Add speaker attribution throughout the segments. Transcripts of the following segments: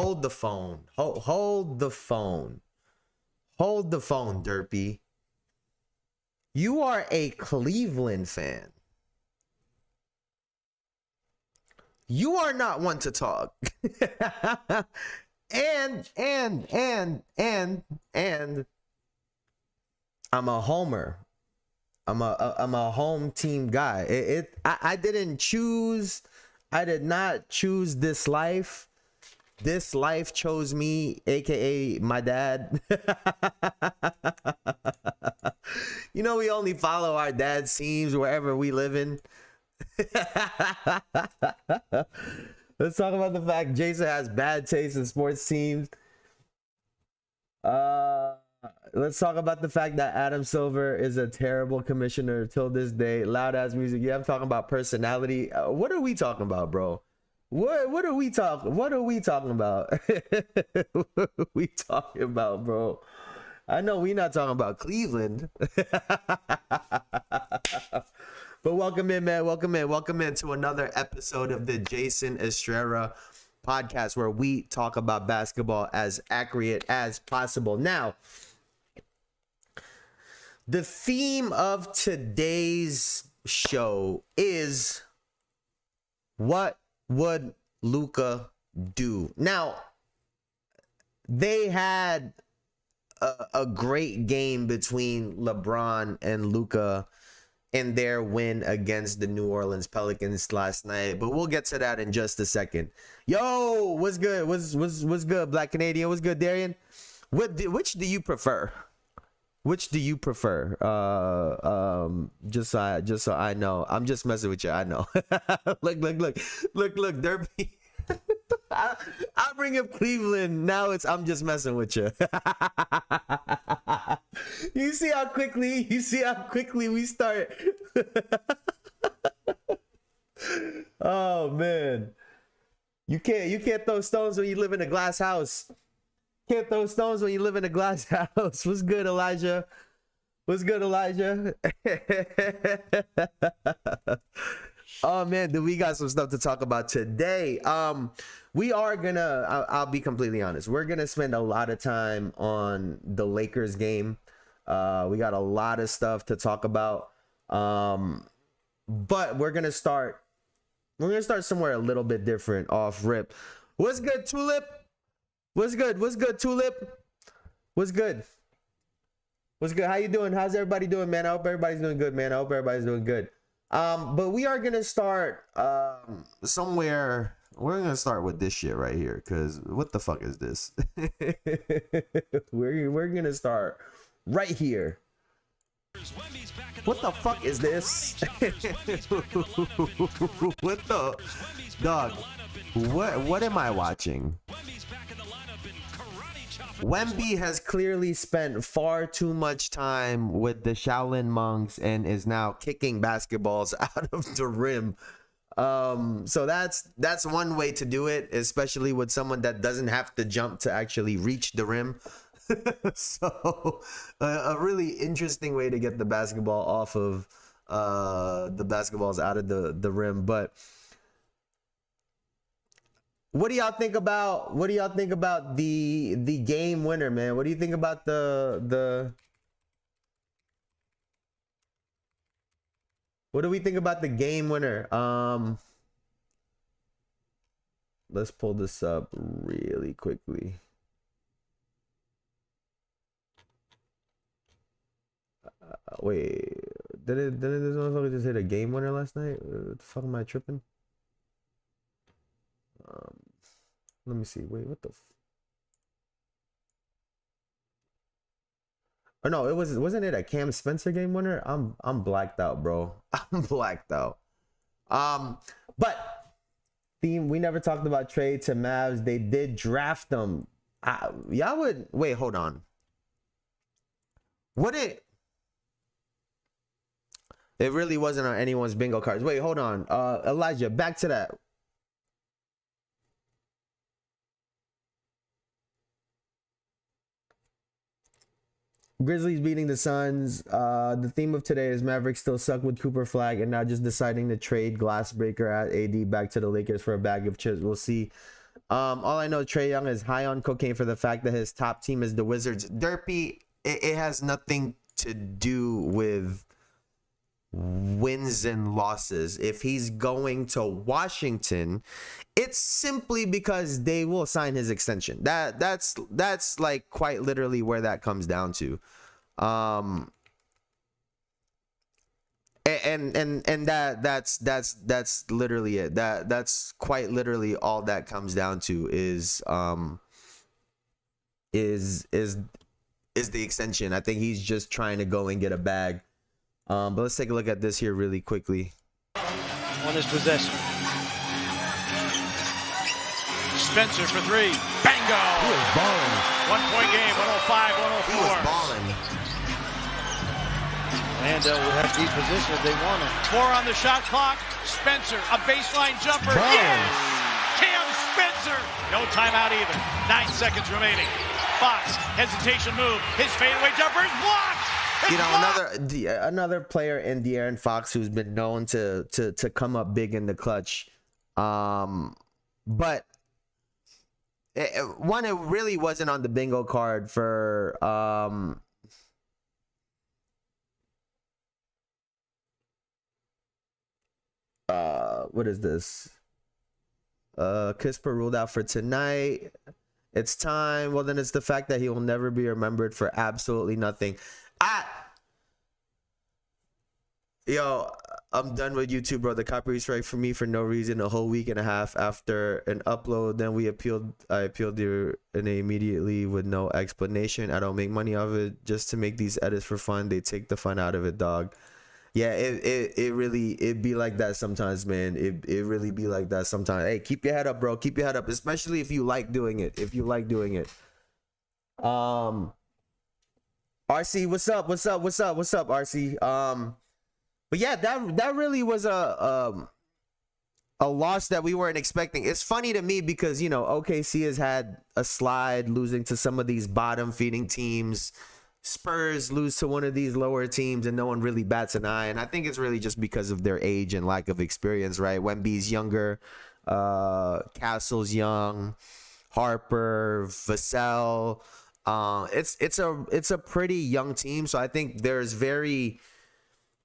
Speaker 1: hold the phone. Hold the phone. Hold the phone, Derpy. You are a Cleveland fan. You are not one to talk. and I'm a homer. I'm a home team guy. I didn't choose. I did not choose this life. This life chose me, aka my dad. You know, we only follow our dad's teams wherever we live in. Let's talk about the fact Jayson has bad taste in sports teams. Let's talk about the fact that Adam Silver is a terrible commissioner till this day. Loud ass music. Yeah, I'm talking about personality. What are we talking about, bro? What are we talking about? What are we talking about, bro? I know we're not talking about Cleveland. But welcome in, man. Welcome in to another episode of the Jayson Estrera podcast, where we talk about basketball as accurate as possible. Now, the theme of today's show is, what would Luka do? Now, they had a great game between LeBron and Luka in their win against the New Orleans Pelicans last night, but we'll get to that in just a second. Yo, what's good? What's good, Black Canadian? What's good, Darian? Which do you prefer? Which do you prefer? Just so I know. I'm just messing with you. I know. Look, Derby. I bring up Cleveland. Now I'm just messing with you. You see how quickly we start. Oh man. You can't throw stones when you live in a glass house. Can't throw stones when you live in a glass house. What's good, Elijah? Oh man, dude, we got some stuff to talk about today. We are gonna, I'll be completely honest, we're gonna spend a lot of time on the Lakers game. We got a lot of stuff to talk about. But we're gonna start somewhere a little bit different off rip. What's good, Tulip? What's good, Tulip? What's good? How you doing? How's everybody doing, man? I hope everybody's doing good, man. But we are gonna start somewhere. We're gonna start with this shit right here, because what the fuck is this? we're gonna start right here. What the fuck is this? What the dog? What am I watching? Wemby has clearly spent far too much time with the Shaolin monks and is now kicking basketballs out of the rim. So that's one way to do it, especially with someone that doesn't have to jump to actually reach the rim. So a really interesting way to get the basketball off of the basketballs out of the rim. But what do y'all think about the game winner, man? What do you think about the what do we think about the game winner? Let's pull this up really quickly. Wait, didn't this motherfucker just hit a game winner last night? What the fuck am I tripping? Let me see. Wait, what the? Oh no, wasn't it a Cam Spencer game winner? I'm blacked out, bro. I'm blacked out. But theme, we never talked about trade to Mavs. They did draft them. Y'all would wait. Hold on. It really wasn't on anyone's bingo cards. Wait, hold on. Elijah, back to that. Grizzlies beating the Suns. The theme of today is Mavericks still suck with Cooper Flag and now just deciding to trade Glassbreaker at AD back to the Lakers for a bag of chips. We'll see All I know, Trae Young is high on cocaine for the fact that his top team is the Wizards. Derpy, it has nothing to do with wins and losses. If he's going to Washington, it's simply because they will sign his extension. That's like quite literally where that comes down to. And that's literally it. That's quite literally all that comes down to is the extension. I think he's just trying to go and get a bag. But let's take a look at this here really quickly.
Speaker 2: On his possession. Spencer for three. Bango!
Speaker 1: He was balling.
Speaker 2: 1 point game, 105, 104.
Speaker 1: He was balling.
Speaker 2: And will have deep position if they want it. 4 on the shot clock. Spencer, a baseline jumper.
Speaker 1: Balling.
Speaker 2: Yes! Cam Spencer! No timeout either. 9 seconds remaining. Fox, hesitation move. His fadeaway jumper is blocked!
Speaker 1: You know, another player in De'Aaron Fox who's been known to come up big in the clutch. But it really wasn't on the bingo card for what is this? Kisper ruled out for tonight. It's time. Well, then it's the fact that he will never be remembered for absolutely nothing. I'm done with YouTube, bro. The copyright strike for me for no reason a whole week and a half after an upload. Then I appealed and they immediately with no explanation. I don't make money off it just to make these edits for fun. They take the fun out of it, dog. Yeah, it be like that sometimes, man. It really be like that sometimes. Hey, keep your head up, bro. Keep your head up, especially if you like doing it. RC, what's up, RC? But yeah, that really was a loss that we weren't expecting. It's funny to me because, OKC has had a slide losing to some of these bottom feeding teams. Spurs lose to one of these lower teams and no one really bats an eye. And I think it's really just because of their age and lack of experience, right? Wemby's younger, Castle's young, Harper, Vassell. It's a pretty young team. So I think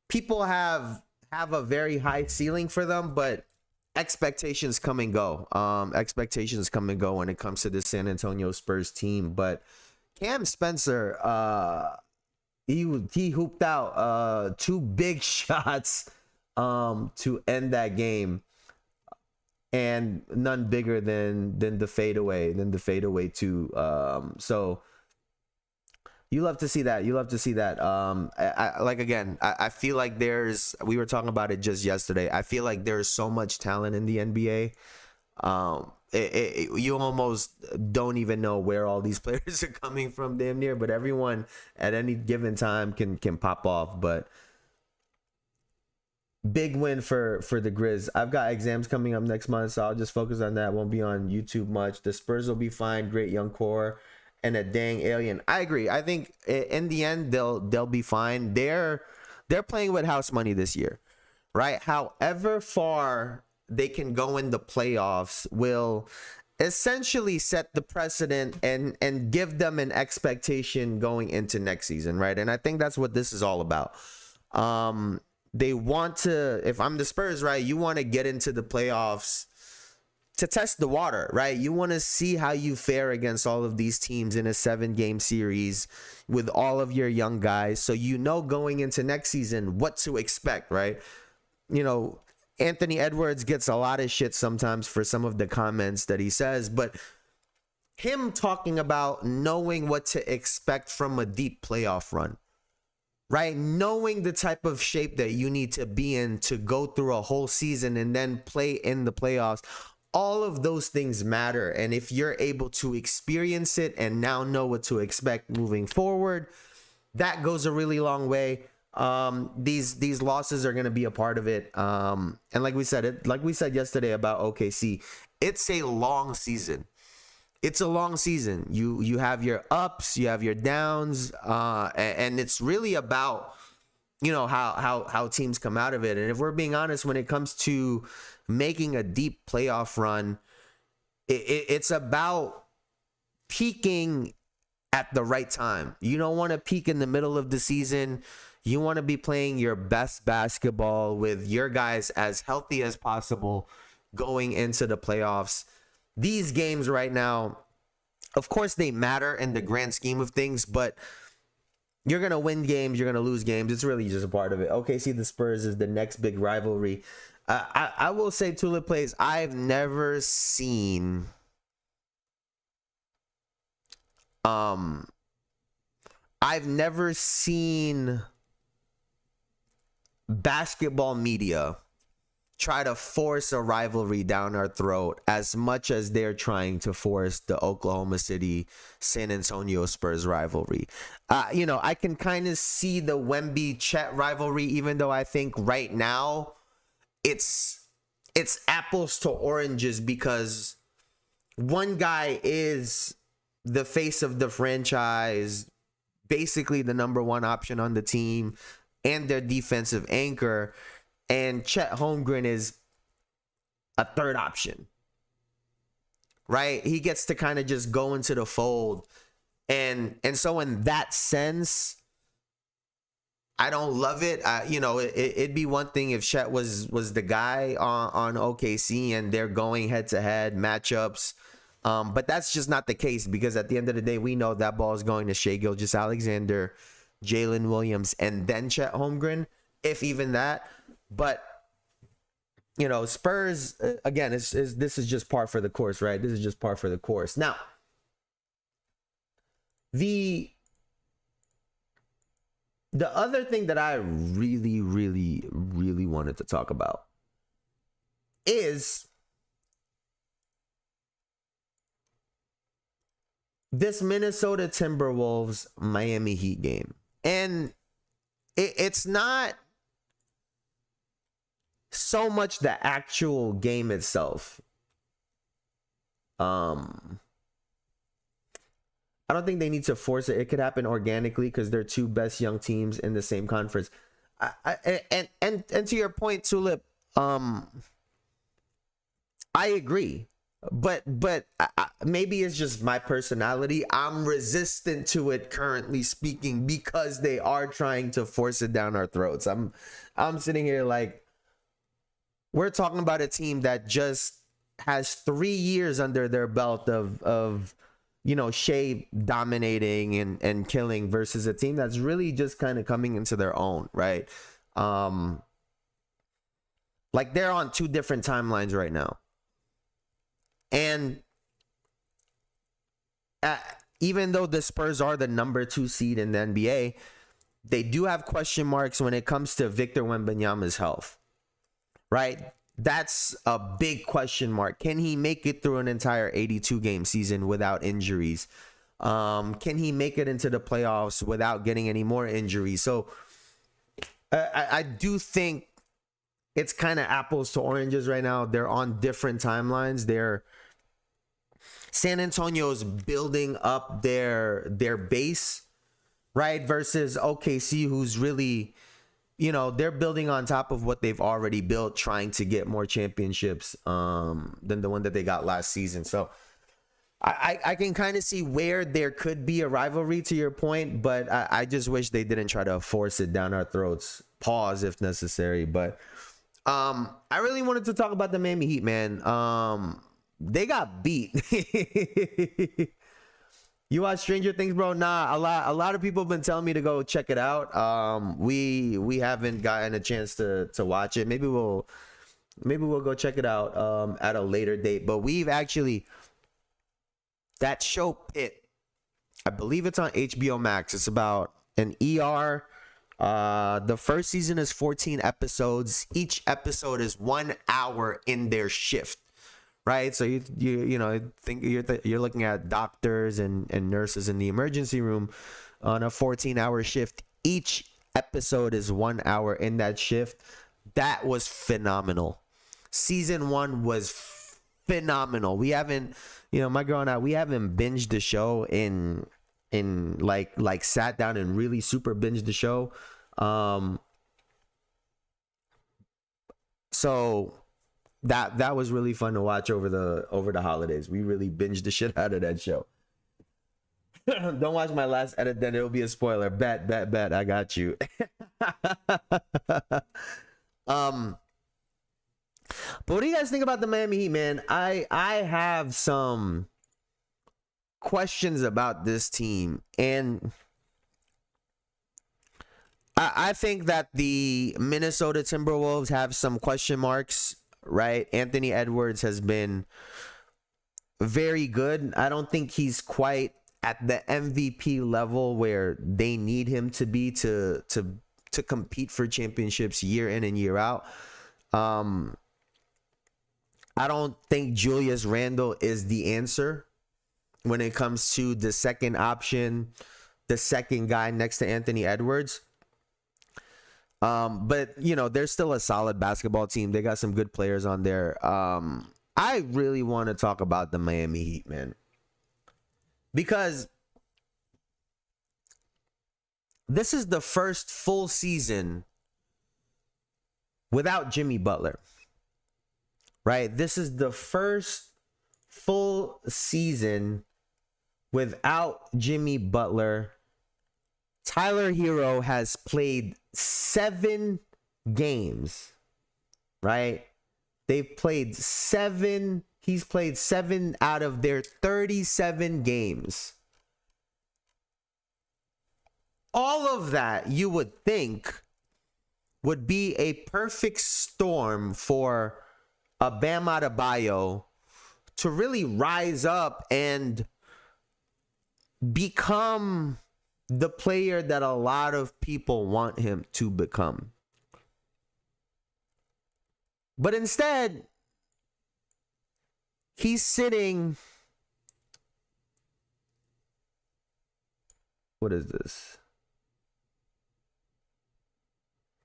Speaker 1: people have a very high ceiling for them, but expectations come and go. Expectations come and go when it comes to the San Antonio Spurs team. But Cam Spencer, he hooped out 2 big shots to end that game, and none bigger than the fadeaway, too. So you love to see that. I feel like we were talking about it just yesterday. I feel like there's so much talent in the NBA. You almost don't even know where all these players are coming from damn near, but everyone at any given time can pop off. But big win for the Grizz. I've got exams coming up next month, so I'll just focus on that. Won't be on YouTube much. The Spurs will be fine. Great young core and a dang alien. I agree. I think in the end they'll be fine. They're playing with house money this year, right? However far they can go in the playoffs will essentially set the precedent and give them an expectation going into next season, right? And I think that's what this is all about. They want to, if I'm the Spurs, right, you want to get into the playoffs to test the water, right? You want to see how you fare against all of these teams in a 7-game series with all of your young guys, so going into next season what to expect, right? Anthony Edwards gets a lot of shit sometimes for some of the comments that he says, but him talking about knowing what to expect from a deep playoff run, right? Knowing the type of shape that you need to be in to go through a whole season and then play in the playoffs, all of those things matter. And if you're able to experience it and now know what to expect moving forward, that goes a really long way. These losses are going to be a part of it. And like we said yesterday about OKC, it's a long season. You have your ups, you have your downs, and it's really about, how teams come out of it. And if we're being honest, when it comes to making a deep playoff run, It's about peaking at the right time. You don't want to peak in the middle of the season. You want to be playing your best basketball with your guys as healthy as possible going into the playoffs. These games right now, of course, they matter in the grand scheme of things, but you're going to win games, you're going to lose games. It's really just a part of it. OKC, the Spurs is the next big rivalry. I will say, Tulip Plays, I've never seen basketball media try to force a rivalry down our throat as much as they're trying to force the Oklahoma City San Antonio Spurs rivalry. I can kind of see the Wemby Chet rivalry, even though I think right now it's apples to oranges, because one guy is the face of the franchise, basically the number one option on the team and their defensive anchor, and Chet Holmgren is a third option, right? He gets to kind of just go into the fold. And so in that sense, I don't love it. It'd be one thing if Chet was the guy on OKC and they're going head-to-head matchups. But that's just not the case, because at the end of the day, we know that ball is going to Shai Gilgeous-Alexander, Jalen Williams, and then Chet Holmgren, if even that. But, Spurs, again, this is just par for the course, right? This is just par for the course. Now, the other thing that I really, really, really wanted to talk about is this Minnesota Timberwolves Miami Heat game. And it's not so much the actual game itself. I don't think they need to force it. It could happen organically because they're two best young teams in the same conference. And to your point, Tulip, I agree. But maybe it's just my personality. I'm resistant to it, currently speaking, because they are trying to force it down our throats. I'm sitting here like, we're talking about a team that just has 3 years under their belt of Shai dominating and killing, versus a team that's really just kind of coming into their own, right? Like, they're on two different timelines right now. And even though the Spurs are the number 2 seed in the NBA, they do have question marks when it comes to Victor Wembanyama's health, right? That's a big question mark. Can he make it through an entire 82-game season without injuries? Can he make it into the playoffs without getting any more injuries? So I do think it's kind of apples to oranges right now. They're on different timelines. San Antonio's building up their base, right? Versus OKC, who's really, they're building on top of what they've already built, trying to get more championships than the one that they got last season. So I can kind of see where there could be a rivalry, to your point, but I just wish they didn't try to force it down our throats. Pause if necessary. But I really wanted to talk about the Miami Heat, man. They got beat. You watch Stranger Things, bro? Nah, a lot of people have been telling me to go check it out. We haven't gotten a chance to watch it. Maybe we'll go check it out at a later date. But we've actually, that show Pitt, I believe it's on HBO Max. It's about an ER. The first season is 14 episodes. Each episode is 1 hour in their shift, right? So you think you're looking at doctors and nurses in the emergency room on a 14-hour shift. Each episode is 1 hour in that shift. That was phenomenal. Season 1 was phenomenal. We haven't, my girl and I, we haven't binged the show in like sat down and really super binged the show. So That was really fun to watch over the holidays. We really binged the shit out of that show. Don't watch my last edit, then it'll be a spoiler. Bet. I got you. But what do you guys think about the Miami Heat, man? I have some questions about this team, and I think that the Minnesota Timberwolves have some question marks, right? Anthony Edwards has been very good. I don't think he's quite at the MVP level where they need him to be to compete for championships year in and year out. I don't think Julius Randle is the answer when it comes to the second option, the second guy next to Anthony Edwards. But you know, they're still a solid basketball team. They got some good players on there. I really want to talk about the Miami Heat, man, because this is the first full season without Jimmy Butler, right? This is the first full season without Jimmy Butler. Tyler Herro has played 7 games, right? They've played 7. He's played 7 out of their 37 games. All of that, you would think, would be a perfect storm for a Bam Adebayo to really rise up and become the player that a lot of people want him to become. But instead, he's sitting... What is this?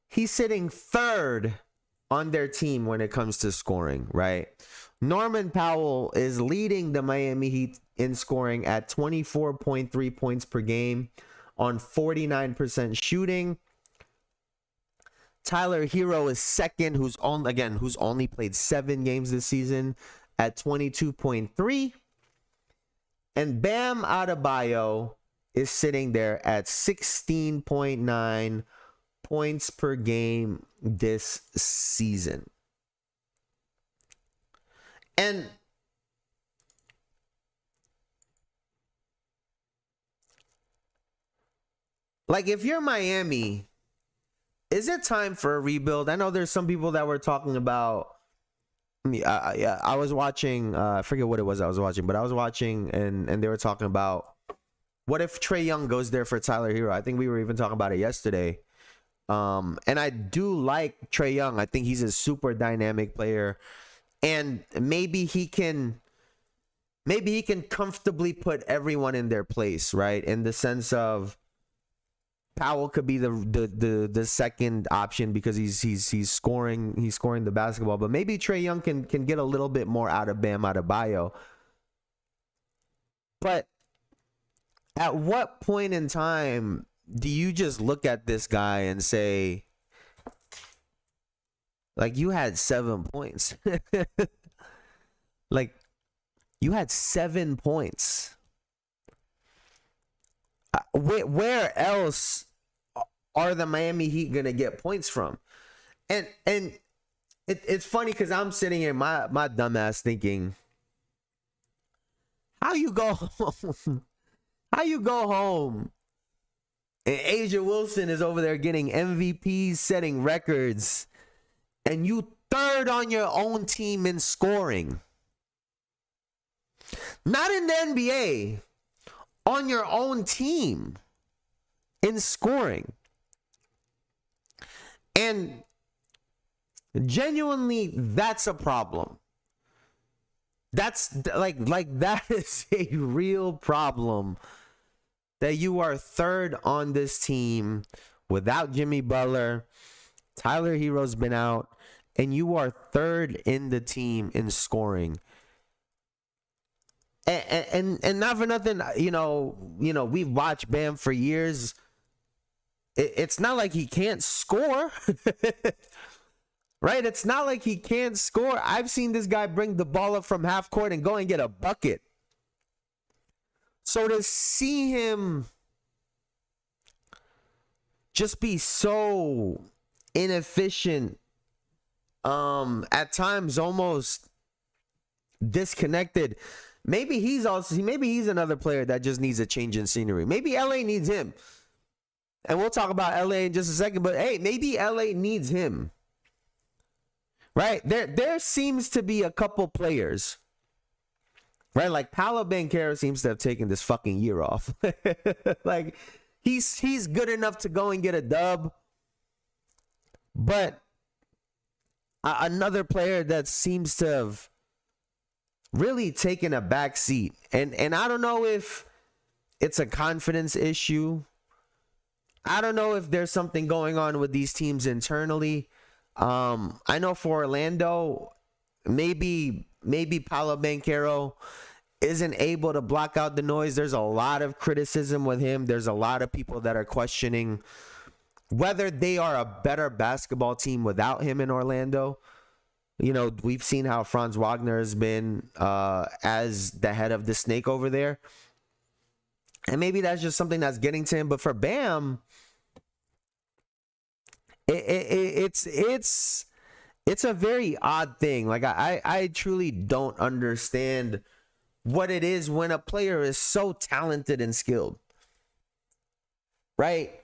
Speaker 1: He's sitting 3rd on their team when it comes to scoring, right? Norman Powell is leading the Miami Heat in scoring at 24.3 points per game on 49% shooting. Tyler Herro is second, who's only played 7 games this season at 22.3. And Bam Adebayo is sitting there at 16.9 points per game this season. And like, if you're Miami, is it time for a rebuild? I know there's some people that were talking about. I was watching. I forget what it was I was watching, but I was watching, and they were talking about what if Trae Young goes there for Tyler Herro. I think we were even talking about it yesterday. And I do like Trae Young. I think he's a super dynamic player, and maybe he can comfortably put everyone in their place, right? In the sense of Powell could be the second option because he's scoring the basketball, but maybe Trae Young can get a little bit more out of Bam Adebayo. But at what point in time do you just look at this guy and say, like, you had 7 points? Like, you had 7 points. Where else are the Miami Heat gonna get points from? And it's funny because I'm sitting here, my dumbass, thinking, how you go home and Asia Wilson is over there getting MVPs, setting records, and you 3rd on your own team in scoring, not in the NBA, on your own team in scoring. And genuinely, that's a problem. That's like that is a real problem, that you are 3rd on this team without Jimmy Butler. Tyler Herro's been out, and you are 3rd in the team in scoring. And not for nothing, you know, we've watched Bam for years. It's not like he can't score. right? It's not like he can't score. I've seen this guy bring the ball up from half court and go and get a bucket. So to see him just be so inefficient, at times almost disconnected, maybe he's another player that just needs a change in scenery. Maybe LA needs him. And we'll talk about LA in just a second, but hey, maybe LA needs him. Right? There seems to be a couple players, right? Like Paolo Banchero seems to have taken this fucking year off. Like he's good enough to go and get a dub. But another player that seems to have really taken a back seat. And I don't know if it's a confidence issue. I don't know if there's something going on with these teams internally. I know for Orlando, maybe Paolo Banchero isn't able to block out the noise. There's a lot of criticism with him. There's a lot of people that are questioning whether they are a better basketball team without him in Orlando. You know, we've seen how Franz Wagner has been as the head of the snake over there. And maybe that's just something that's getting to him. But for Bam, it's a very odd thing. Like I truly don't understand what it is when a player is so talented and skilled. Right?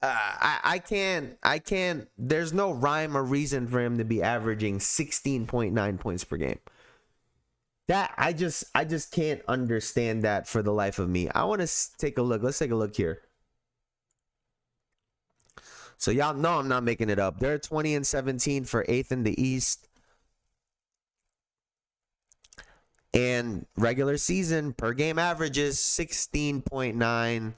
Speaker 1: I can't, there's no rhyme or reason for him to be averaging 16.9 points per game. That I just can't understand that for the life of me. I want to take a look. Let's take a look here. So y'all know I'm not making it up. They're 20-17 for 8th in the East. And regular season per game averages 16.9.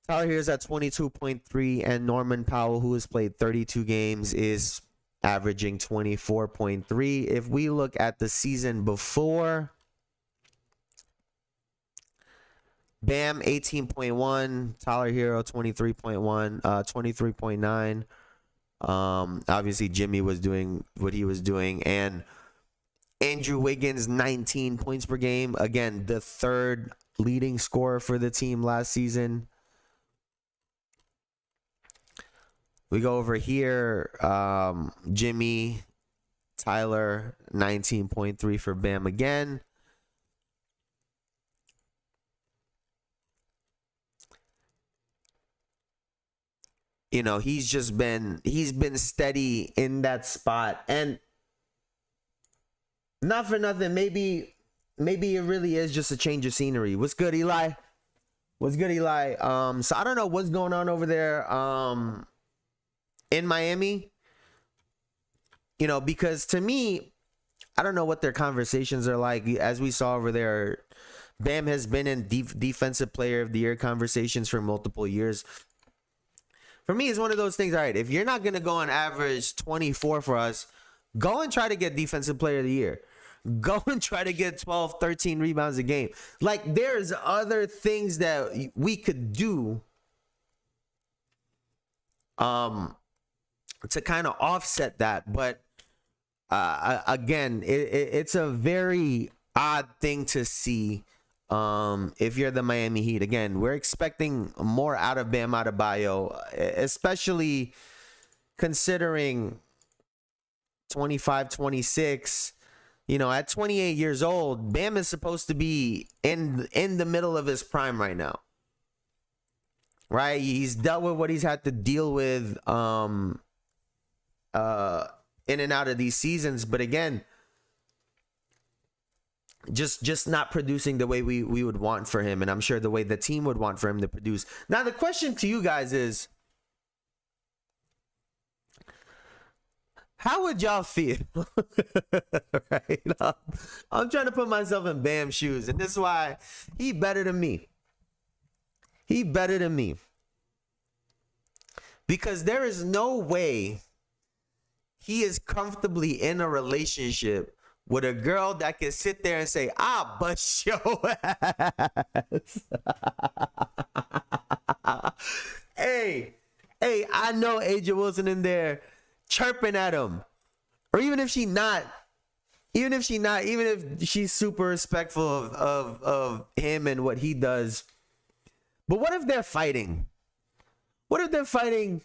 Speaker 1: Tyler Herro's at 22.3, and Norman Powell, who has played 32 games, is averaging 24.3. If we look at the season before, Bam 18.1, Tyler Herro 23.1, 23.9. Obviously Jimmy was doing what he was doing, and Andrew Wiggins 19 points per game. Again, the third leading scorer for the team last season. We go over here, Jimmy, Tyler, 19.3 for Bam again. You know, he's been steady in that spot. And not for nothing, maybe it really is just a change of scenery. What's good, Eli? What's good, Eli? So I don't know what's going on over there. In Miami, you know, because to me, I don't know what their conversations are like. As we saw over there, Bam has been in defensive player of the year conversations for multiple years. For me, it's one of those things. All right, if you're not going to go and average 24 for us, go and try to get defensive player of the year. Go and try to get 12, 13 rebounds a game. Like, there's other things that we could do to kind of offset that. But again, it's a very odd thing to see if you're the Miami Heat. Again, we're expecting more out of Bam Adebayo, especially considering 25, 26. You know, at 28 years old, Bam is supposed to be in the middle of his prime right now. Right? He's dealt with what he's had to deal with in and out of these seasons, but again, just not producing the way we would want for him, and I'm sure the way the team would want for him to produce. Now the question to you guys is, how would y'all feel? Right? I'm trying to put myself in Bam's shoes, and this is why he better than me. He better than me. Because there is no way he is comfortably in a relationship with a girl that can sit there and say, "Ah, bust your ass." Hey, I know AJ Wilson in there chirping at him. Or even if she's super respectful of him and what he does. But what if they're fighting? What if they're fighting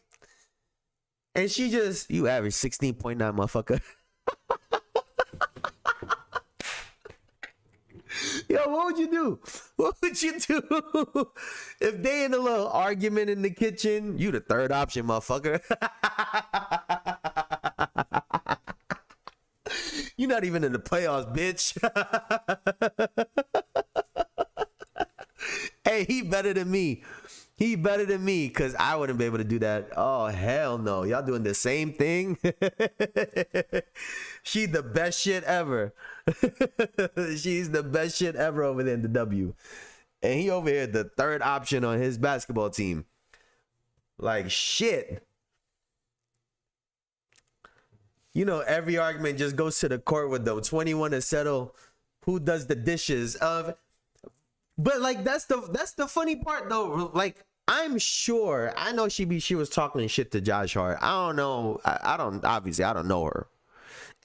Speaker 1: and she just, you average 16.9, motherfucker. Yo, what would you do? What would you do if they in a little argument in the kitchen? You the third option, motherfucker. You're not even in the playoffs, bitch. Hey, he better than me. He better than me, because I wouldn't be able to do that. Oh, hell no. Y'all doing the same thing? She the best shit ever. She's the best shit ever over there in the W. And he over here, the third option on his basketball team. Like, shit. You know, every argument just goes to the court with the 21 to settle who does the dishes of. But like that's the funny part though. Like I'm sure I know she was talking shit to Josh Hart. I don't know. I don't know her.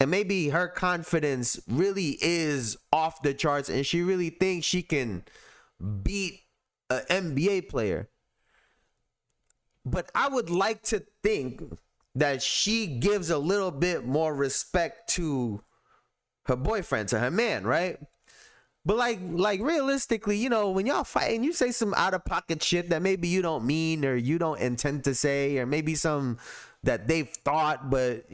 Speaker 1: And maybe her confidence really is off the charts and she really thinks she can beat an NBA player. But I would like to think that she gives a little bit more respect to her boyfriend, to her man, right? But like realistically, you know, when y'all fight and you say some out of pocket shit that maybe you don't mean or you don't intend to say, or maybe some that they've thought, but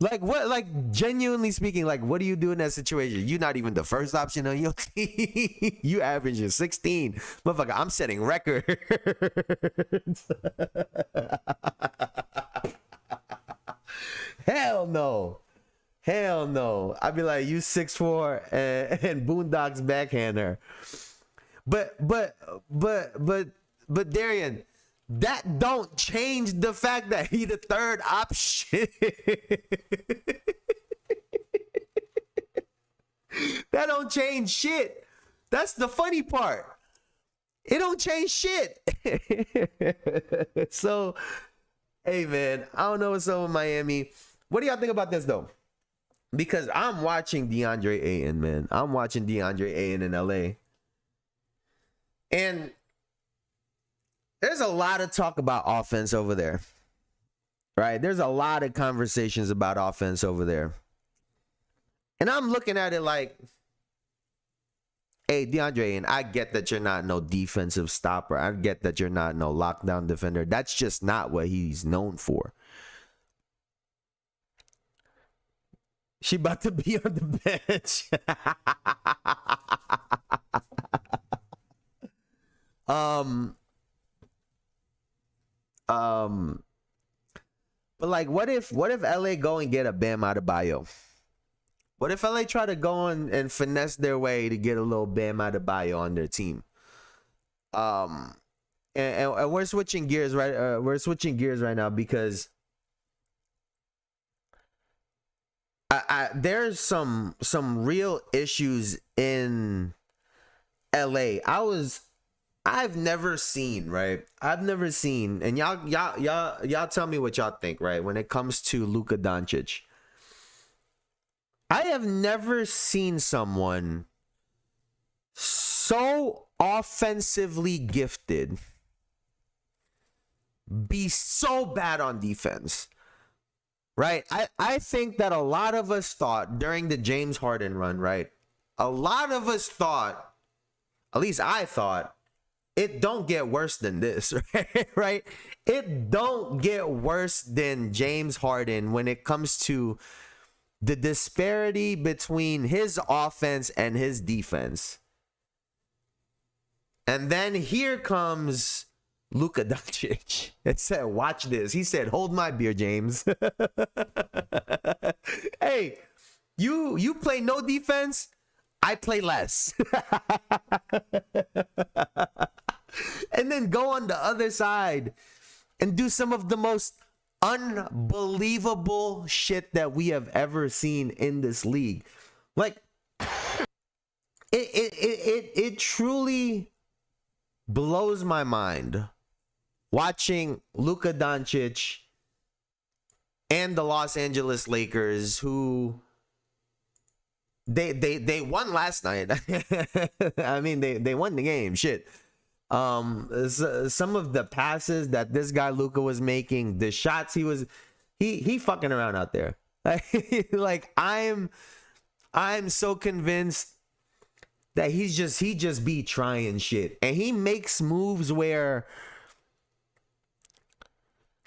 Speaker 1: like what, like genuinely speaking, like what do you do in that situation? You're not even the first option on your team. You averaging 16, motherfucker. I'm setting records. Hell no. Hell no. I'd be like, you 6'4" and Boondocks backhand her. But Darian, that don't change the fact that he the third option. That don't change shit. That's the funny part. It don't change shit. So, hey man, I don't know what's up with Miami. What do y'all think about this though? Because I'm watching DeAndre Ayton, man. I'm watching DeAndre Ayton in LA. And there's a lot of talk about offense over there. Right? There's a lot of conversations about offense over there. And I'm looking at it like, hey, DeAndre Ayton, I get that you're not no defensive stopper. I get that you're not no lockdown defender. That's just not what he's known for. She about to be on the bench. But like, what if LA go and get a Bam Adebayo? What if LA try to go and finesse their way to get a little Bam Adebayo on their team? And we're switching gears, right? We're switching gears right now because there's some real issues in LA. I've never seen, right? I've never seen, and y'all tell me what y'all think, right? When it comes to Luka Doncic, I have never seen someone so offensively gifted be so bad on defense. Right? I think that a lot of us thought during the James Harden run, right? A lot of us thought, at least I thought, it don't get worse than this, right? It don't get worse than James Harden when it comes to the disparity between his offense and his defense. And then here comes Luka Doncic. It said, watch this. He said, hold my beer, James. Hey, you play no defense, I play less. And then go on the other side and do some of the most unbelievable shit that we have ever seen in this league. Like, it truly blows my mind watching Luka Doncic and the Los Angeles Lakers, who they won last night. I mean, they won the game. Shit. Some of the passes that this guy Luka was making, the shots he fucking around out there. Like I'm so convinced that he just be trying shit, and he makes moves where,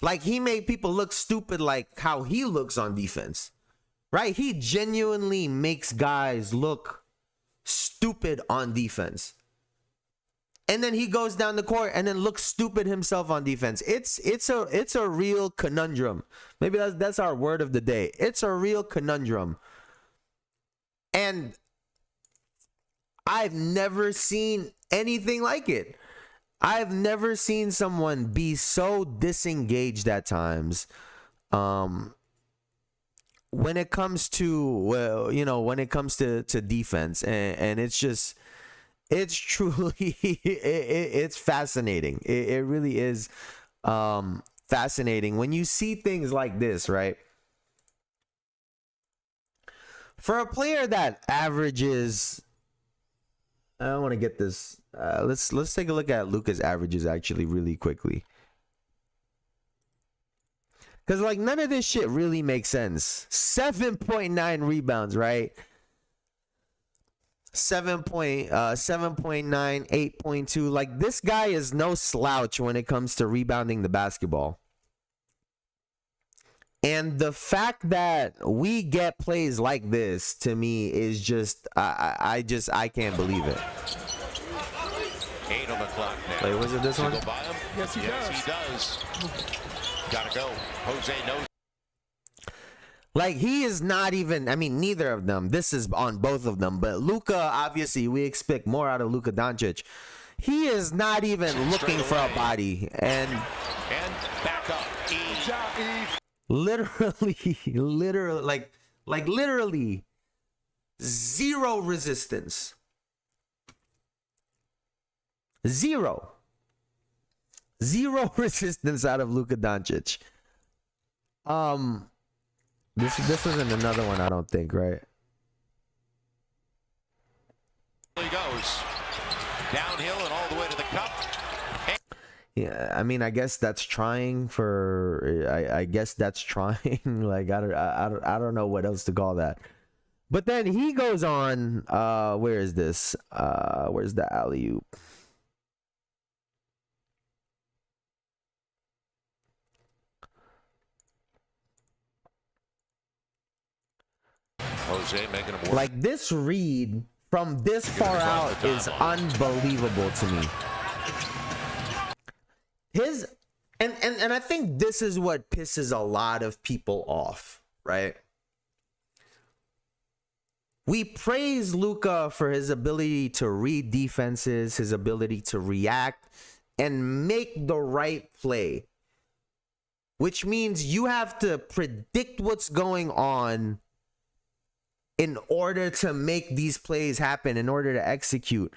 Speaker 1: like, he made people look stupid, like how he looks on defense, right? He genuinely makes guys look stupid on defense, and then he goes down the court and then looks stupid himself on defense. It's a real conundrum. Maybe that's our word of the day. It's a real conundrum, and I've never seen anything like it. I've never seen someone be so disengaged at times when it comes to, well, you know, when it comes to defense, and it's just, it's truly it's fascinating. It really is fascinating when you see things like this, right? For a player that averages, I don't want to get this. Let's take a look at Luka's averages actually really quickly, because like none of this shit really makes sense. 7.9 rebounds, right? 7.9, 8.2. Like, this guy is no slouch when it comes to rebounding the basketball. And the fact that we get plays like this, to me, is just, I can't believe it.
Speaker 2: 8 on the clock now.
Speaker 1: Wait, was it this one?
Speaker 2: Yes, he does. Gotta go. Jose knows.
Speaker 1: Like, he is not even, I mean, neither of them. This is on both of them. But Luka, obviously, we expect more out of Luka Doncic. He is not even looking for a body. And
Speaker 2: back up.
Speaker 1: Literally, literally, zero resistance. Zero resistance out of Luka Doncic. This wasn't another one, I don't think, right?
Speaker 2: He goes downhill and all the way to the cup.
Speaker 1: Yeah, I mean, I guess that's trying for. I guess that's trying. Like, I don't know what else to call that. But then he goes on. Where is this? Where's the alley-oop?
Speaker 2: Jose making him work.
Speaker 1: Like, this read from this far out is unbelievable to me. And I think this is what pisses a lot of people off, right? We praise Luka for his ability to read defenses, his ability to react and make the right play, which means you have to predict what's going on in order to make these plays happen, in order to execute.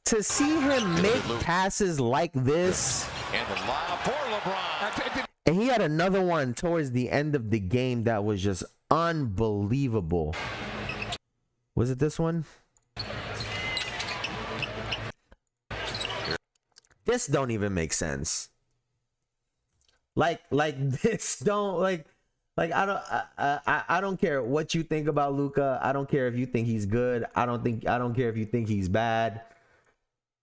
Speaker 1: To see him make passes like this,
Speaker 2: and the lob for LeBron.
Speaker 1: and he had another one towards the end of the game that was just unbelievable. Was it this one? This don't even make sense. Like this don't like I don't care what you think about Luka. I don't care if you think he's good. I don't care if you think he's bad.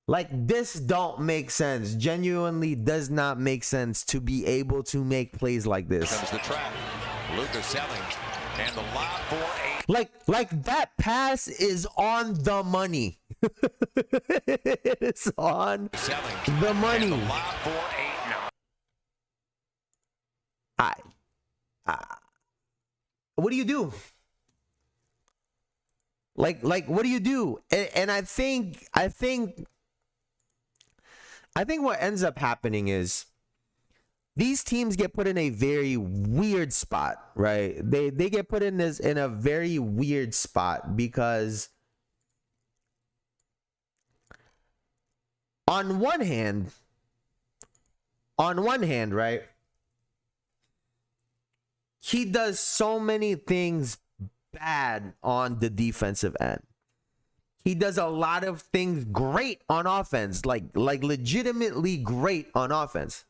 Speaker 1: Like, this don't make sense. Genuinely does not make sense to be able to make plays like this.
Speaker 2: Comes the trap. Luka selling, and the lob for 8.
Speaker 1: Like that pass is on the money. It's on
Speaker 2: Selling,
Speaker 1: the money.
Speaker 2: and the lob for 8 now.
Speaker 1: What do you do? Like what do you do? And I think what ends up happening is these teams get put in a very weird spot, right? They get put in a very weird spot because on one hand, right? he does so many things bad on the defensive end. He does a lot of things great on offense, like legitimately great on offense.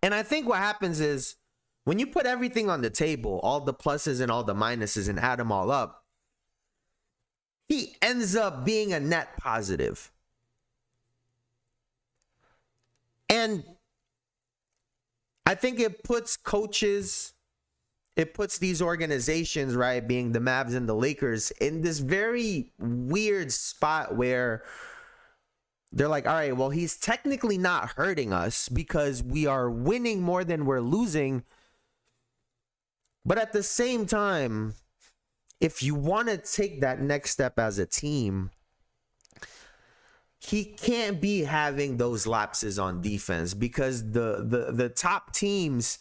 Speaker 1: And I think what happens is when you put everything on the table, all the pluses and all the minuses, and add them all up, he ends up being a net positive. And I think it puts coaches, it puts these organizations, right, being the Mavs and the Lakers, in this very weird spot where they're like, all right, well, he's technically not hurting us because we are winning more than we're losing. But at the same time, if you want to take that next step as a team, he can't be having those lapses on defense, because the top teams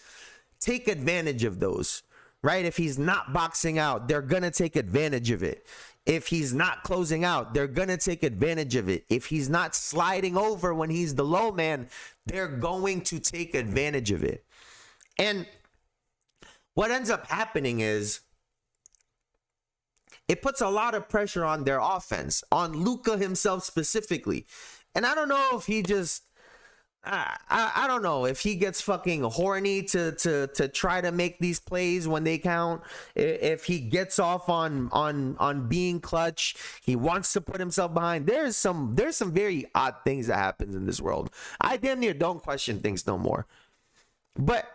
Speaker 1: take advantage of those, right? If he's not boxing out, they're going to take advantage of it. If he's not closing out, they're going to take advantage of it. If he's not sliding over when he's the low man, they're going to take advantage of it. And what ends up happening is it puts a lot of pressure on their offense, on Luka himself specifically. And I don't know if he just, I don't know if he gets fucking horny to try to make these plays when they count. If he gets off on being clutch, he wants to put himself behind. There's some very odd things that happens in this world. I damn near don't question things no more. But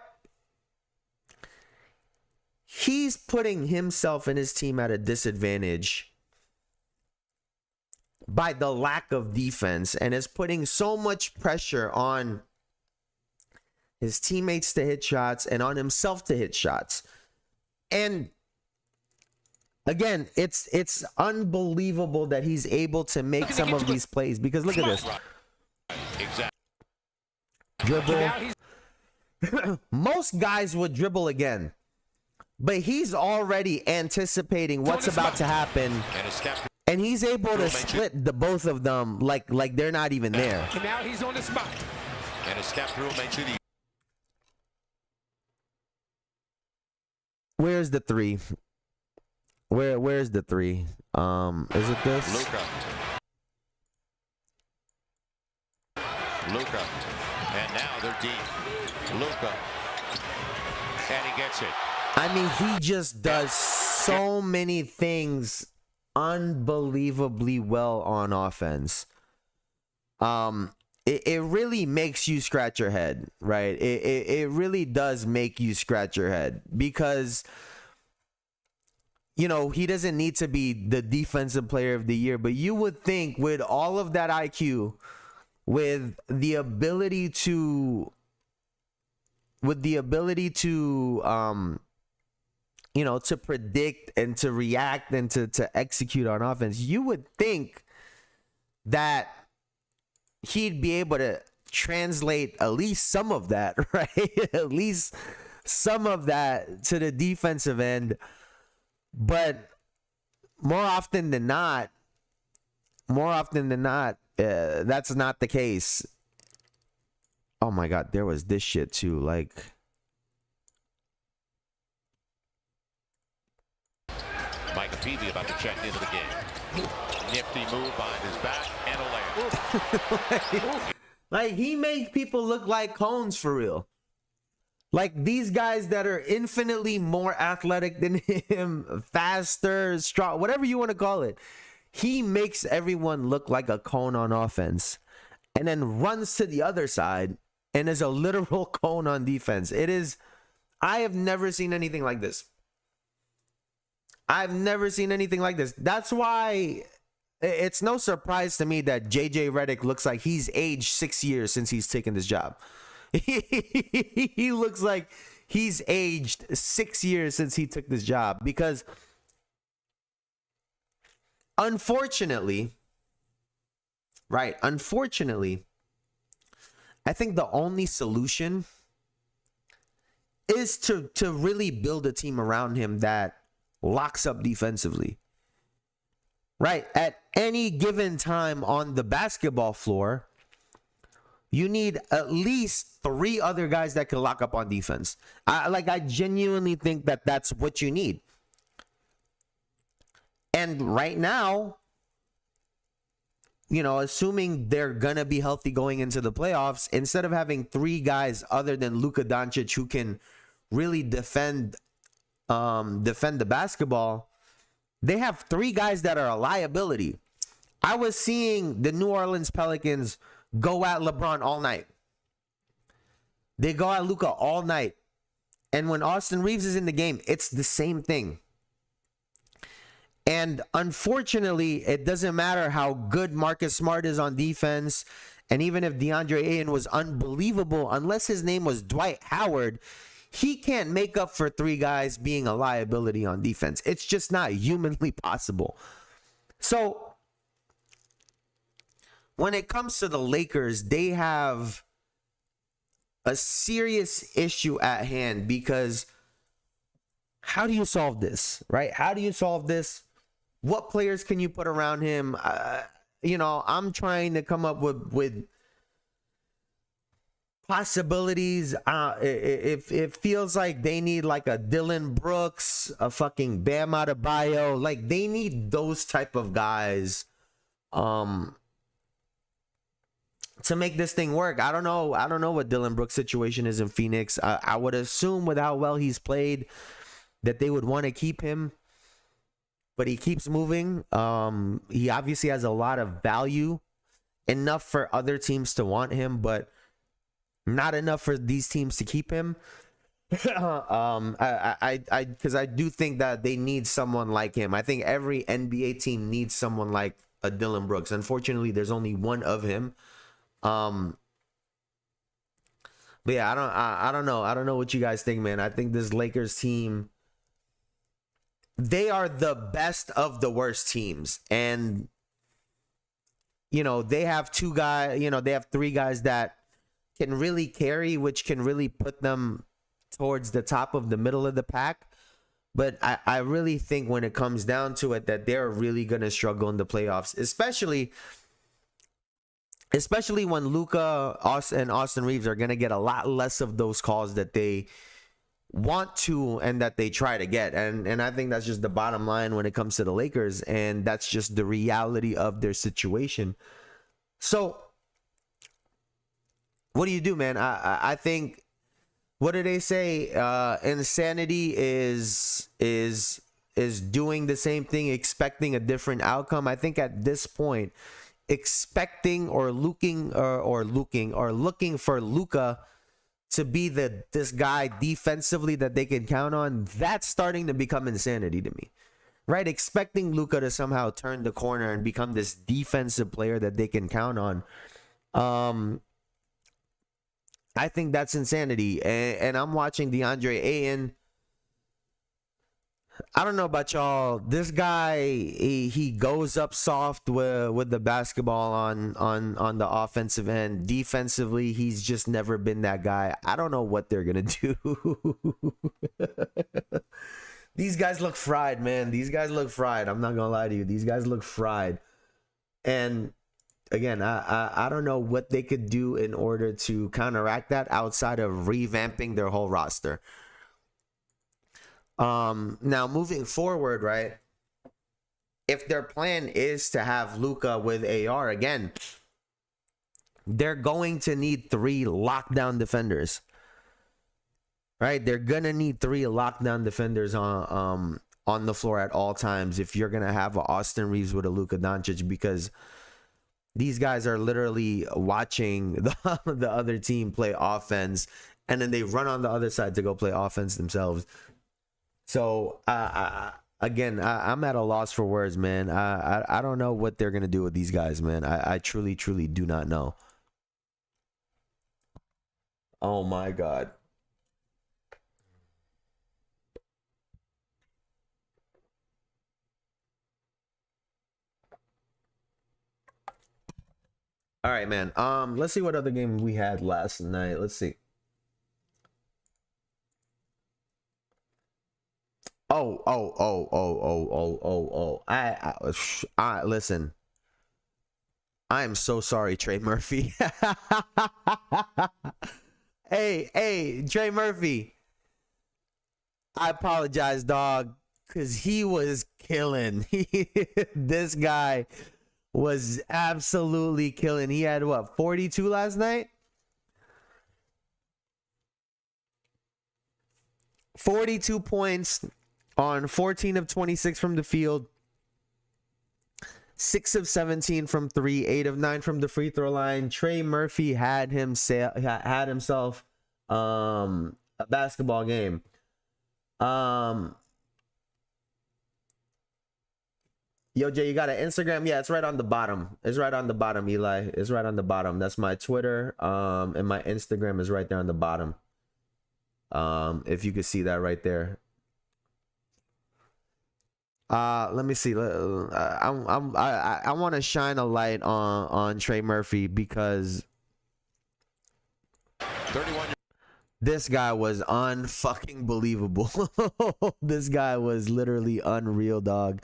Speaker 1: he's putting himself and his team at a disadvantage by the lack of defense, and is putting so much pressure on his teammates to hit shots and on himself to hit shots. And again, it's unbelievable that he's able to make some of these plays, because look at this. Dribble. Most guys would dribble again, but he's already anticipating what's about to happen, and he's able to split the both of them like they're not even there.
Speaker 3: And now he's on the spot.
Speaker 4: And a step through makes it.
Speaker 1: Where's the three? Where's the three? Is it this?
Speaker 4: Luka. And now they're deep. Luka. And he gets it.
Speaker 1: I mean, he just does so many things unbelievably well on offense. It really makes you scratch your head, right? It really does make you scratch your head, because, you know, he doesn't need to be the defensive player of the year, but you would think with all of that IQ, with the ability to you know, to predict and to react and to execute on offense, you would think that he'd be able to translate at least some of that, right? At least some of that to the defensive end. But more often than not, that's not the case. Oh my God, there was this shit too. Like,
Speaker 4: Micah Peavy about to check into the game. Nifty move behind his back and a layup.
Speaker 1: like he makes people look like cones for real. Like these guys that are infinitely more athletic than him, faster, strong, whatever you want to call it. He makes everyone look like a cone on offense, and then runs to the other side and is a literal cone on defense. I have never seen anything like this. I've never seen anything like this. That's why it's no surprise to me that JJ Redick looks like he's aged 6 years since he's taken this job. He looks like he's aged 6 years since he took this job, because unfortunately, I think the only solution is to really build a team around him that locks up defensively. Right? At any given time on the basketball floor, You need at least 3 other guys that can lock up on defense. I genuinely think that that's what you need. And right now, assuming they're going to be healthy going into the playoffs, instead of having 3 guys other than Luka Doncic who can really defend the basketball, they have 3 guys that are a liability. I was seeing the New Orleans Pelicans go at LeBron all night. They go at Luka all night. And when Austin Reaves is in the game, it's the same thing. And unfortunately, it doesn't matter how good Marcus Smart is on defense. And even if DeAndre Ayton was unbelievable, unless his name was Dwight Howard, he can't make up for 3 guys being a liability on defense. It's just not humanly possible. So when it comes to the Lakers, they have a serious issue at hand, because how do you solve this, right? How do you solve this? What players can you put around him? I'm trying to come up with possibilities. It feels like they need like a Dylan Brooks, a fucking Bam Adebayo. Like, they need those type of guys to make this thing work. I don't know what Dylan Brooks' situation is in Phoenix. I would assume with how well he's played that they would want to keep him, but he keeps moving. He obviously has a lot of value, enough for other teams to want him, but not enough for these teams to keep him. Because I do think that they need someone like him. I think every NBA team needs someone like a Dylan Brooks. Unfortunately, there's only one of him. But yeah, I don't know. I don't know what you guys think, man. I think this Lakers team, they are the best of the worst teams. And, they have 2 guys, they have 3 guys that can really carry, which can really put them towards the top of the middle of the pack. But I really think when it comes down to it, that they're really going to struggle in the playoffs, especially when Luka and Austin Reaves are going to get a lot less of those calls that they want to and that they try to get. And I think that's just the bottom line when it comes to the Lakers, and that's just the reality of their situation. So what do you do, man? I think, what do they say? Insanity is doing the same thing, expecting a different outcome. I think at this point, expecting or looking for Luka to be this guy defensively that they can count on, that's starting to become insanity to me, right? Expecting Luka to somehow turn the corner and become this defensive player that they can count on, I think that's insanity. And I'm watching DeAndre Ayton. I don't know about y'all. This guy, he goes up soft with the basketball on the offensive end. Defensively, he's just never been that guy. I don't know what they're gonna do. These guys look fried, man. These guys look fried. I'm not gonna lie to you. These guys look fried. And again, I don't know what they could do in order to counteract that outside of revamping their whole roster. Now moving forward, right? If their plan is to have Luka with AR again, they're going to need 3 lockdown defenders, right? They're gonna need 3 lockdown defenders on the floor at all times if you're gonna have a Austin Reaves with a Luka Doncic, because these guys are literally watching the other team play offense, and then they run on the other side to go play offense themselves. So, again, I'm at a loss for words, man. I don't know what they're going to do with these guys, man. I truly do not know. Oh, my God. All right, man. Let's see what other game we had last night. Let's see. Oh. I listen. I am so sorry, Trey Murphy. Hey, Trey Murphy. I apologize, dog, because he was killing. This guy was absolutely killing. He had, what, 42 last night? 42 points on 14 of 26 from the field. 6 of 17 from 3, 8 of 9 from the free throw line. Trey Murphy had himself a basketball game. Yo, Jay, you got an Instagram? Yeah, it's right on the bottom. It's right on the bottom, Eli. It's right on the bottom. That's my Twitter. And my Instagram is right there on the bottom. If you could see that right there. Let me see. I want to shine a light on Trey Murphy because
Speaker 4: 31.
Speaker 1: This guy was unfucking believable. This guy was literally unreal, dog.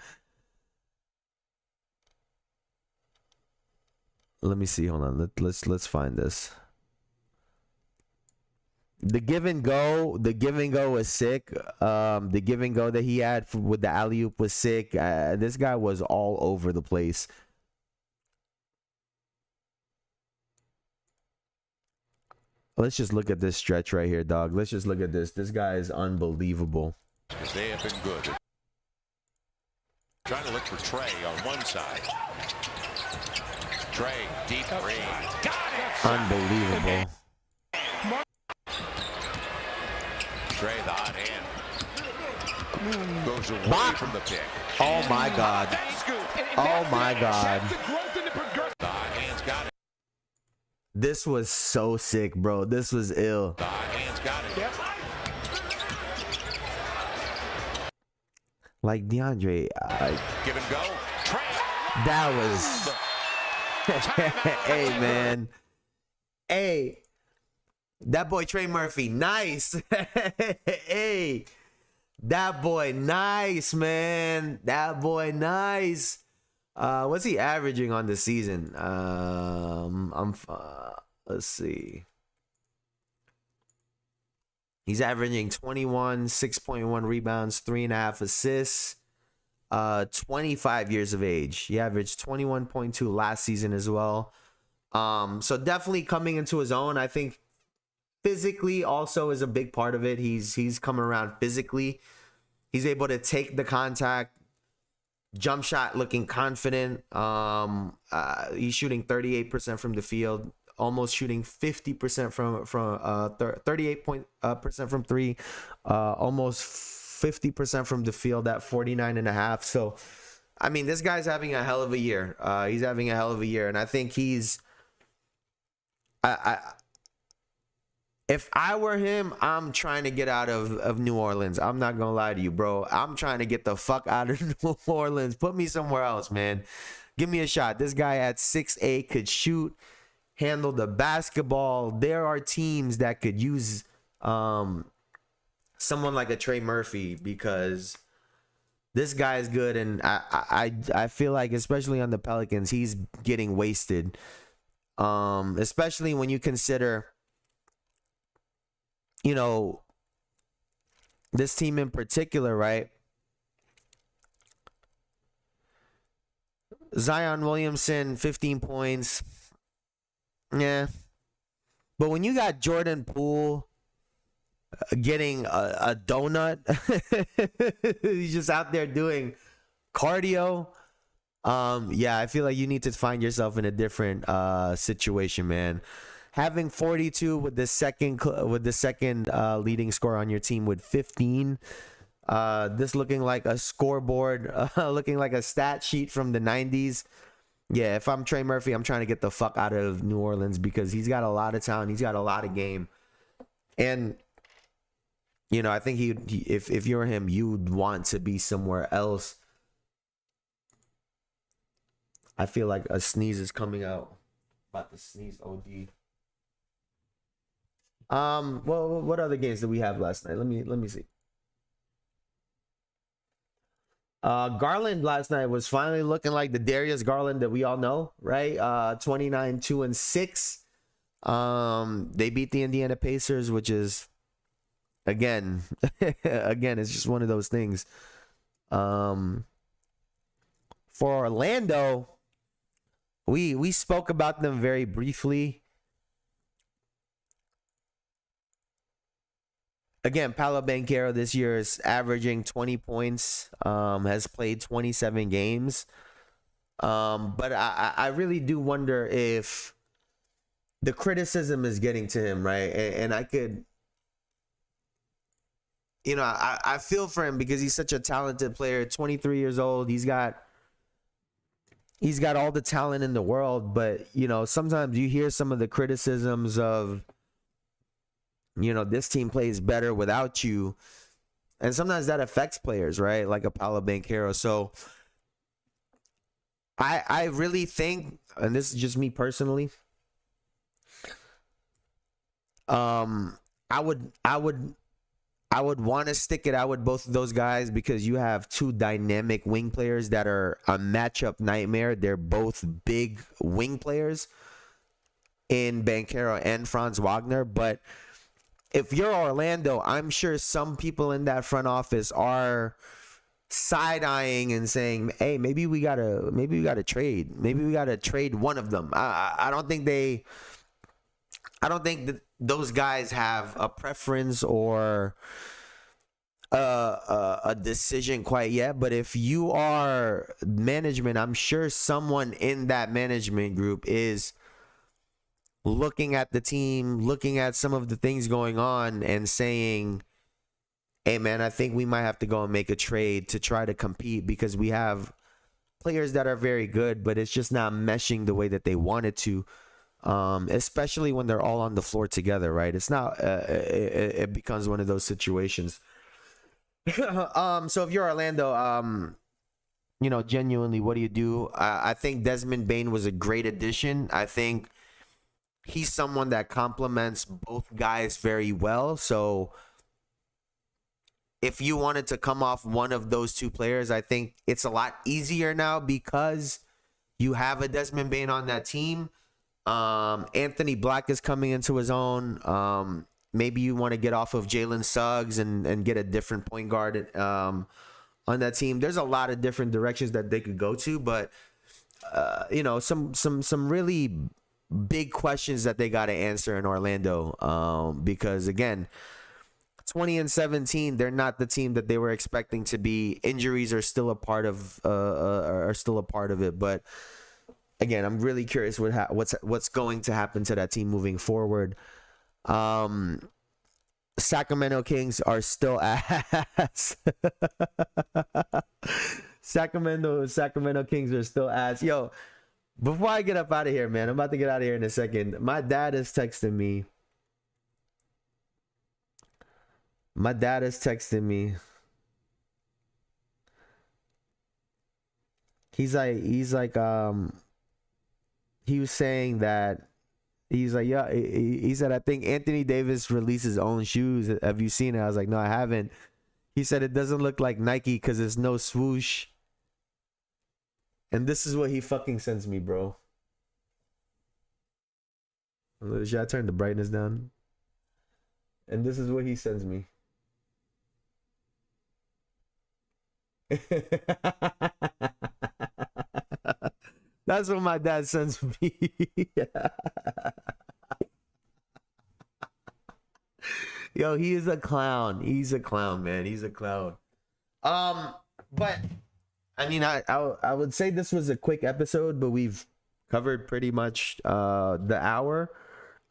Speaker 1: Let me see. Hold on. Let's find this. The give and go was sick. The give and go that he had with the alley-oop was sick. This guy was all over the place. Let's just look at this stretch right here, dog. Let's just look at this. This guy is unbelievable.
Speaker 4: Because they have been good. Trying to look for Trey on one side. Trey, deep three. Got it!
Speaker 1: Unbelievable.
Speaker 4: Trey, the hot hand. Goes away from the pick.
Speaker 1: Oh my God. Oh my God.
Speaker 4: The hot hand's got it.
Speaker 1: This was so sick, bro. This was ill.
Speaker 4: The hot hand's got it. Yep.
Speaker 1: Like DeAndre,
Speaker 4: Give and go. Trey.
Speaker 1: that was. Hey, man. Hey. That boy Trey Murphy, nice. Hey, that boy, nice, man. That boy, nice. What's he averaging on the season? Let's see. He's averaging 21, 6.1 rebounds, 3.5 assists. 25 years of age. He averaged 21.2 last season as well. So definitely coming into his own. I think physically also is a big part of it. He's coming around physically. He's able to take the contact, jump shot looking confident. He's shooting 38% from the field, almost shooting 50% from 38% from three, almost 50% from the field at 49.5. So, I mean, this guy's having a hell of a year. He's having a hell of a year, and I think if I were him, I'm trying to get out of New Orleans. I'm not going to lie to you, bro. I'm trying to get the fuck out of New Orleans. Put me somewhere else, man. Give me a shot. This guy at 6'8" could shoot, handle the basketball. There are teams that could use someone like a Trey Murphy because this guy is good. And I feel like, especially on the Pelicans, he's getting wasted. Especially when you consider, you know, this team in particular, right? Zion Williamson, 15 points. Yeah. But when you got Jordan Poole getting a donut, he's just out there doing cardio. Yeah, I feel like you need to find yourself in a different situation, man. Having 42 with the second leading scorer on your team with 15, this looking like a scoreboard, looking like a stat sheet from the 90s. Yeah, if I'm Trey Murphy, I'm trying to get the fuck out of New Orleans because he's got a lot of talent, he's got a lot of game, and you know, I think if you're him, you'd want to be somewhere else. I feel like a sneeze is coming out. About to sneeze OD. Well, what other games did we have last night? Let me see. Garland last night was finally looking like the Darius Garland that we all know, right? 29-2-6. They beat the Indiana Pacers, which is again, it's just one of those things. For Orlando, we spoke about them very briefly. Again, Paolo Banchero this year is averaging 20 points, has played 27 games. But I really do wonder if the criticism is getting to him, right? And I could, I feel for him because he's such a talented player, 23 years old. He's got all the talent in the world, but, sometimes you hear some of the criticisms of, this team plays better without you. And sometimes that affects players, right? Like a Paolo Banchero. So I really think, and this is just me personally, I would want to stick it out with both of those guys because you have two dynamic wing players that are a matchup nightmare. They're both big wing players in Banchero and Franz Wagner, but if you're Orlando, I'm sure some people in that front office are side-eyeing and saying, "Hey, maybe we gotta trade. Maybe we gotta trade one of them." I don't think that those guys have a preference or a decision quite yet. But if you are management, I'm sure someone in that management group is looking at the team, looking at some of the things going on and saying, hey man, I think we might have to go and make a trade to try to compete because we have players that are very good, but it's just not meshing the way that they wanted to, especially when they're all on the floor together, right? It's not, it becomes one of those situations. So if you're Orlando, genuinely, what do? I think Desmond Bane was a great addition. I think he's someone that complements both guys very well. So if you wanted to come off one of those two players, I think it's a lot easier now because you have a Desmond Bane on that team. Anthony Black is coming into his own. Maybe you want to get off of Jalen Suggs and get a different point guard on that team. There's a lot of different directions that they could go to, but some really big questions that they got to answer in Orlando, because again, 20-17, they're not the team that they were expecting to be. Injuries are still a part of it, but again, I'm really curious what's going to happen to that team moving forward. Sacramento Kings are still ass. Sacramento Kings are still ass. Yo, before I get up out of here, man, I'm about to get out of here in a second. My dad is texting me. He's like, he was saying that, he's like, yeah, he said, I think Anthony Davis released his own shoes. Have you seen it? I was like, no, I haven't. He said it doesn't look like Nike because there's no swoosh. And this is what he fucking sends me, bro. Should I turn the brightness down? And this is what he sends me. That's what my dad sends me. Yo, he is a clown. He's a clown, man. He's a clown. But I mean, I would say this was a quick episode, but we've covered pretty much the hour.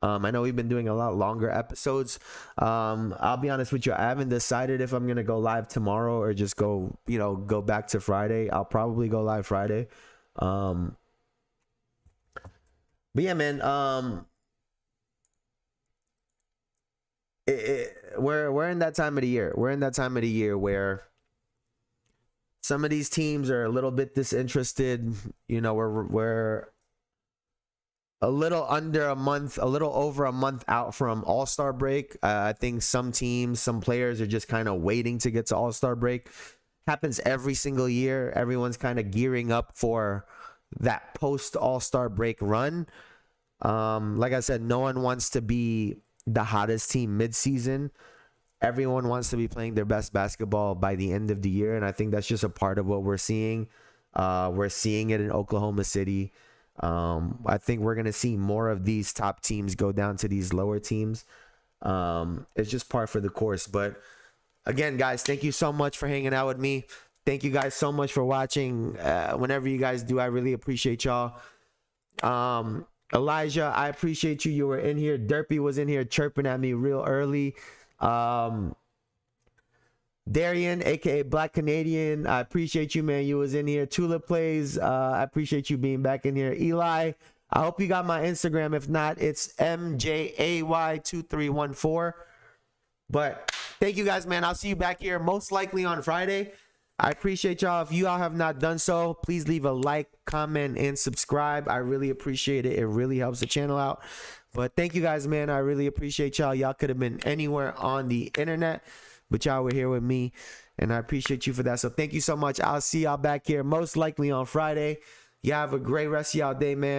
Speaker 1: I know we've been doing a lot longer episodes. I'll be honest with you, I haven't decided if I'm gonna go live tomorrow or just go back to Friday. I'll probably go live Friday. But yeah, man. We're in that time of the year. We're in that time of the year where some of these teams are a little bit disinterested. We're a little under a month, a little over a month out from All-Star break. I think some teams, some players are just kind of waiting to get to All-Star break happens every single year. Everyone's kind of gearing up for that post All-Star break run. Like I said, no one wants to be the hottest team mid-season. Everyone wants to be playing their best basketball by the end of the year, and I think that's just a part of what we're seeing. We're seeing it in Oklahoma City. I think we're going to see more of these top teams go down to these lower teams. It's just par for the course. But again, guys, thank you so much for hanging out with me. Thank you guys so much for watching. Whenever you guys do, I really appreciate y'all. Elijah, I appreciate you. You were in here. Derpy was in here chirping at me real early. Darian, aka Black Canadian, I appreciate you, man. You was in here. Tulip Plays, I appreciate you being back in here. Eli, I hope you got my Instagram. If not, it's MJAY2314. But thank you guys, man. I'll see you back here most likely on Friday. I appreciate y'all. If you all have not done so, please leave a like, comment, and subscribe. I really appreciate it. It really helps the channel out. But thank you guys, man. I really appreciate y'all. Y'all could have been anywhere on the internet, but y'all were here with me, and I appreciate you for that. So thank you so much. I'll see y'all back here most likely on Friday. You have a great rest of y'all day, man.